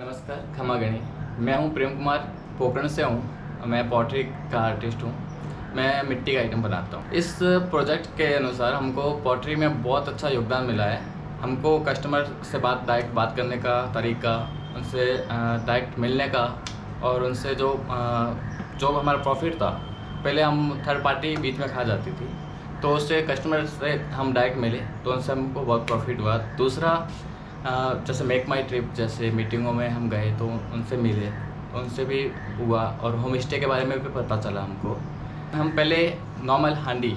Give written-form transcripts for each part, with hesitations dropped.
नमस्कार, खमा गणी। मैं हूं प्रेम कुमार, पोखरण से हूं। मैं पॉटरी का आर्टिस्ट हूं। मैं मिट्टी का आइटम बनाता हूं। इस प्रोजेक्ट के अनुसार हमको पॉटरी में बहुत अच्छा योगदान मिला है। हमको कस्टमर से डायरेक्ट बात करने का तरीका, उनसे डायरेक्ट मिलने का, और उनसे जो हमारा प्रॉफिट था, पहले हम थर्ड पार्टी बीच में खा जाती थी, तो उससे कस्टमर से हम डायरेक्ट मिले तो उनसे हमको बहुत प्रॉफिट हुआ। दूसरा, जैसे मेक माई ट्रिप जैसे मीटिंगों में हम गए तो उनसे मिले, उनसे भी हुआ, और होम स्टे के बारे में भी पता चला हमको। हम पहले नॉर्मल हांडी,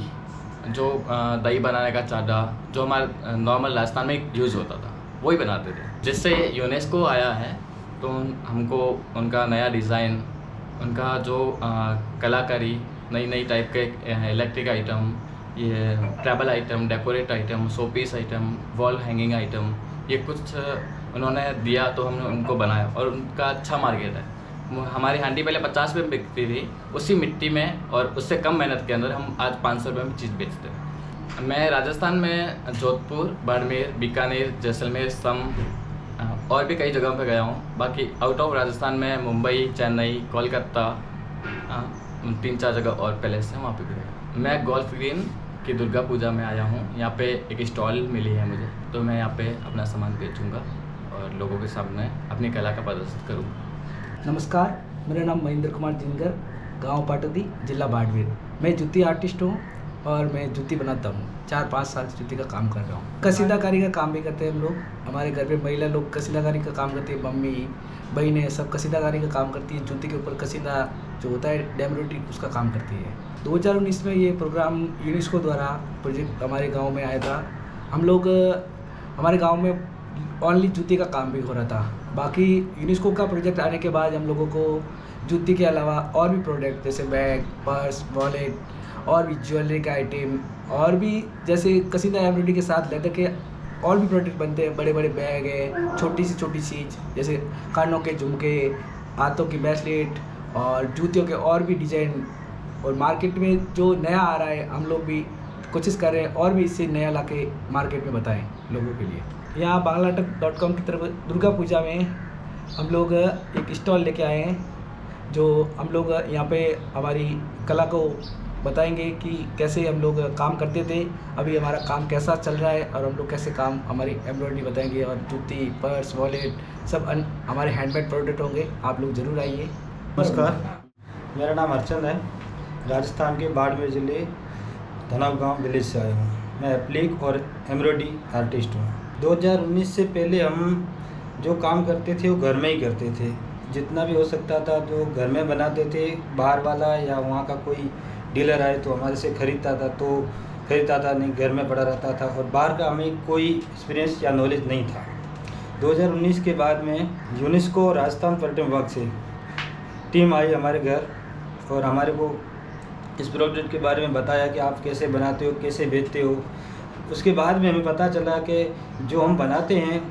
जो दही बनाने का चादा, जो हमारा नॉर्मल राजस्थान में यूज़ होता था, वही बनाते थे। जिससे यूनेस्को आया है तो हमको उनका नया डिज़ाइन, उनका जो कलाकारी, नई नई टाइप के इलेक्ट्रिक आइटम, ये travel item, decorate item, show piece item, wall hanging item, ये कुछ उन्होंने दिया तो हमने उनको बनाया, और उनका अच्छा मार्केट है। हमारी हांडी पहले 50 रुपये में बिकती थी, उसी मिट्टी में और उससे कम मेहनत के अंदर हम आज 500 रुपये में चीज़ बेचते हैं। मैं राजस्थान में जोधपुर, बाड़मेर, बीकानेर, जैसलमेर, सम और भी कई जगहों पर गया हूँ। बाकी आउट ऑफ राजस्थान में मुंबई, चेन्नई, कोलकाता, 3-4 जगह और पैलेस है, वहाँ पे भी गया। मैं गोल्फ ग्रीन की दुर्गा पूजा में आया हूँ। यहाँ पे एक स्टॉल मिली है मुझे, तो मैं यहाँ पे अपना सामान बेचूँगा और लोगों के सामने अपनी कला का प्रदर्शित करूँगा। नमस्कार, मेरा नाम महेंद्र कुमार जिनगर, गांव पाटदी, जिला बाड़मेर। मैं जूती आर्टिस्ट हूँ और मैं जूती बनाता हूँ। 4-5 साल से जूती का काम कर रहा हूँ। कसीदाकारी का काम भी करते हैं हम लोग। हमारे घर पे महिला लोग कसीदाकारी का काम करती है, मम्मी, बहनें सब कसीदाकारी का काम करती है। जूती के ऊपर कसीदा जो होता है, एम्ब्रॉयडरी, उसका काम करती है। 2019 में ये प्रोग्राम यूनेस्को द्वारा प्रोजेक्ट हमारे गाँव में आया था। हम लोग हमारे गाँव में ओनली जूती का काम भी हो रहा था। बाकी यूनेस्को का प्रोजेक्ट आने के बाद हम लोगों को जूती के अलावा और भी प्रोडक्ट जैसे बैग, पर्स, वॉलेट और भी ज्वेलरी का आइटम, और भी जैसे कसीदा एम्ब्रॉयडरी के साथ लेदर के और भी प्रोडक्ट बनते हैं। बड़े बड़े बैग है, छोटी सी चीज़ जैसे कानों के झुमके, हाथों की ब्रेसलेट और जूतियों के और भी डिज़ाइन। और मार्केट में जो नया आ रहा है, हम लोग भी कोशिश कर रहे हैं और भी इससे नया लाके मार्केट में बताएं लोगों के लिए। यहाँ banglatak.com की तरफ दुर्गा पूजा में हम लोग एक स्टॉल लेके आए हैं, जो हम लोग यहाँ पे हमारी कला को बताएंगे कि कैसे हम लोग काम करते थे, अभी हमारा काम कैसा चल रहा है, और हम लोग कैसे काम हमारी एम्ब्रॉयडरी बताएंगे, और जूती, पर्स, वॉलेट सब हमारे हैंडमेड प्रोडक्ट होंगे। आप लोग ज़रूर आइए। नमस्कार, मेरा नाम अर्चंद है। राजस्थान के बाड़मेर ज़िले धनाव गांव विलेज से आया हूँ। मैं एप्लिक और एम्ब्रॉयडरी आर्टिस्ट हूँ। 2019 से पहले हम जो काम करते थे वो घर में ही करते थे। जितना भी हो सकता था जो घर में बनाते थे। बाहर वाला या वहाँ का कोई डीलर आए तो हमारे से ख़रीदता था, नहीं घर में पड़ा रहता था, और बाहर का हमें कोई एक्सपीरियंस या नॉलेज नहीं था। 2019 के बाद में यूनेस्को और राजस्थान पर्यटन विभाग से टीम आई हमारे घर, और हमारे को इस प्रोडक्ट के बारे में बताया कि आप कैसे बनाते हो, कैसे बेचते हो। उसके बाद में हमें पता चला कि जो हम बनाते हैं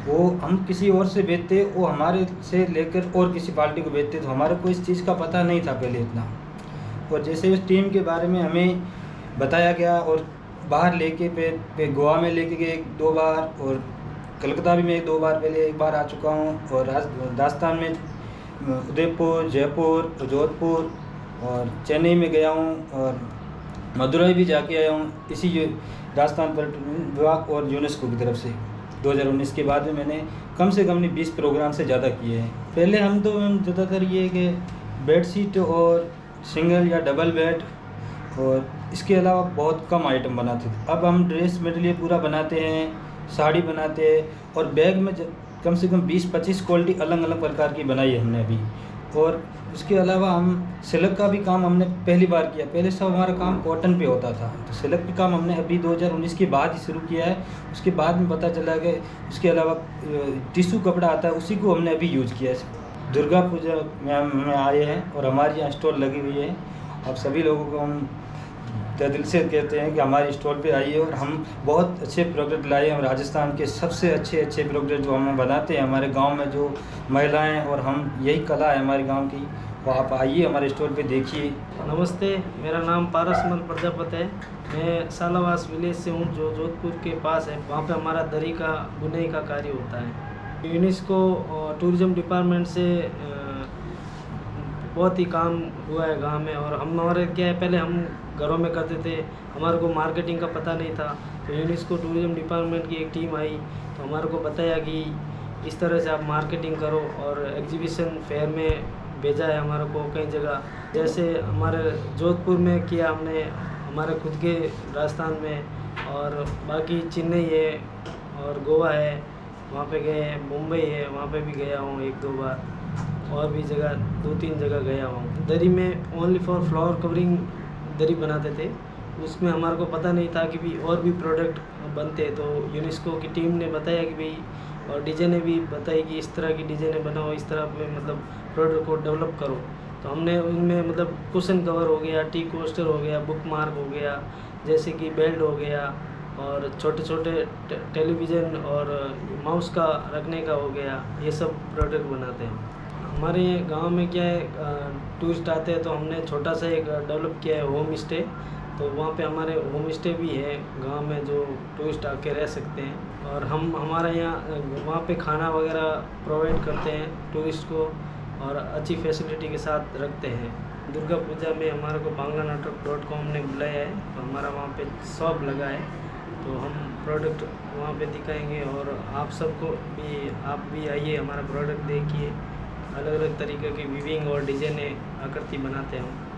वो हम किसी और से बेचते, वो हमारे से लेकर और किसी पार्टी को बेचते, तो हमारे को इस चीज़ का पता नहीं था पहले इतना। और जैसे उस टीम के बारे में हमें बताया गया, और बाहर लेके पे गोवा में लेके गए 1-2 बार, और कलकत्ता भी मैं 1-2 बार पहले 1 बार आ चुका हूँ, और राजस्थान में उदयपुर, जयपुर, जोधपुर और चेन्नई में गया हूँ, और मदुरई भी जाके आया हूँ, इसी राजस्थान पर्यटन विभाग और यूनेस्को की तरफ से। 2019 के बाद में मैंने कम से कम 20 प्रोग्राम से ज़्यादा किए हैं। पहले हम ज़्यादातर ये कि बेडशीट और सिंगल या डबल बेड, और इसके अलावा बहुत कम आइटम बनाते थे। अब हम ड्रेस मटेरियल पूरा बनाते हैं, साड़ी बनाते हैं, और बैग में कम से कम 20-25 क्वालिटी अलग अलग प्रकार की बनाई है हमने अभी। और उसके अलावा हम सिल्क का भी काम हमने पहली बार किया। पहले सब हमारा काम कॉटन पे होता था, तो सिल्क का काम हमने अभी 2019 के बाद ही शुरू किया है। उसके बाद में पता चला कि उसके अलावा टिश्यू कपड़ा आता है, उसी को हमने अभी यूज़ किया है। दुर्गा पूजा में हम आए हैं और हमारी यहाँ स्टॉल लगी हुई है। अब सभी लोगों को हम दिल से कहते हैं कि हमारे स्टॉल पे आइए, और हम बहुत अच्छे प्रोडक्ट लाए हैं। राजस्थान के सबसे अच्छे प्रोडक्ट जो हम बनाते हैं हमारे गांव में, जो महिलाएं और हम, यही कला है हमारे गांव की। तो आप आइए हमारे स्टॉल पे देखिए। नमस्ते, मेरा नाम पारसमल प्रजापति है। मैं सालावास विलेज से हूँ, जो जोधपुर के पास है। वहाँ पे हमारा दरी का बुनाई का कार्य होता है। यूनेस्को टूरिज्म डिपार्टमेंट से बहुत ही काम हुआ है गांव में। और हमारे क्या है, पहले हम घरों में करते थे, हमारे को मार्केटिंग का पता नहीं था। तो यूनेस्को टूरिज्म डिपार्टमेंट की एक टीम आई तो हमारे को बताया कि इस तरह से आप मार्केटिंग करो, और एग्जीबिशन फेयर में भेजा है हमारे को कई जगह। जैसे हमारे जोधपुर में किया हमने, हमारे खुद के राजस्थान में, और बाकी चेन्नई है और गोवा है, वहाँ पे गए हैं। मुंबई है, वहाँ पे भी गया हूँ 1-2 बार, और भी जगह 2-3 जगह गया हूँ। दरी में ओनली फॉर फ्लावर कवरिंग दरी बनाते थे, उसमें हमारे को पता नहीं था कि भी और भी प्रोडक्ट बनते हैं। तो यूनेस्को की टीम ने बताया कि भाई, और डिजाइने भी बताई कि इस तरह की डिजाइने बनाओ, इस तरह पे मतलब प्रोडक्ट को डेवलप करो। तो हमने उनमें मतलब कुशन कवर हो गया, टी कोस्टर हो गया, बुक मार्क हो गया, जैसे कि बेल्ट हो गया, और छोटे छोटे टेलीविज़न और माउस का रखने का हो गया, ये सब प्रोडक्ट बनाते हैं। हमारे गांव में क्या है, टूरिस्ट आते हैं तो हमने छोटा सा एक डेवलप किया है होम स्टे। तो वहाँ पे हमारे होम स्टे भी है गांव में, जो टूरिस्ट आके रह सकते हैं। और हम हमारे यहाँ वहाँ पे खाना वगैरह प्रोवाइड करते हैं टूरिस्ट को, और अच्छी फैसिलिटी के साथ रखते हैं। दुर्गा पूजा में हमारे को bangla.com ने बुलाया है, तो हमारा वहाँ पे शॉप लगा है, तो हम प्रोडक्ट वहाँ पे दिखाएंगे। और आप सबको भी, आप भी आइए, हमारा प्रोडक्ट देखिए। अलग अलग तरीके की वीविंग और डिजाइने आकृति बनाते हैं हम।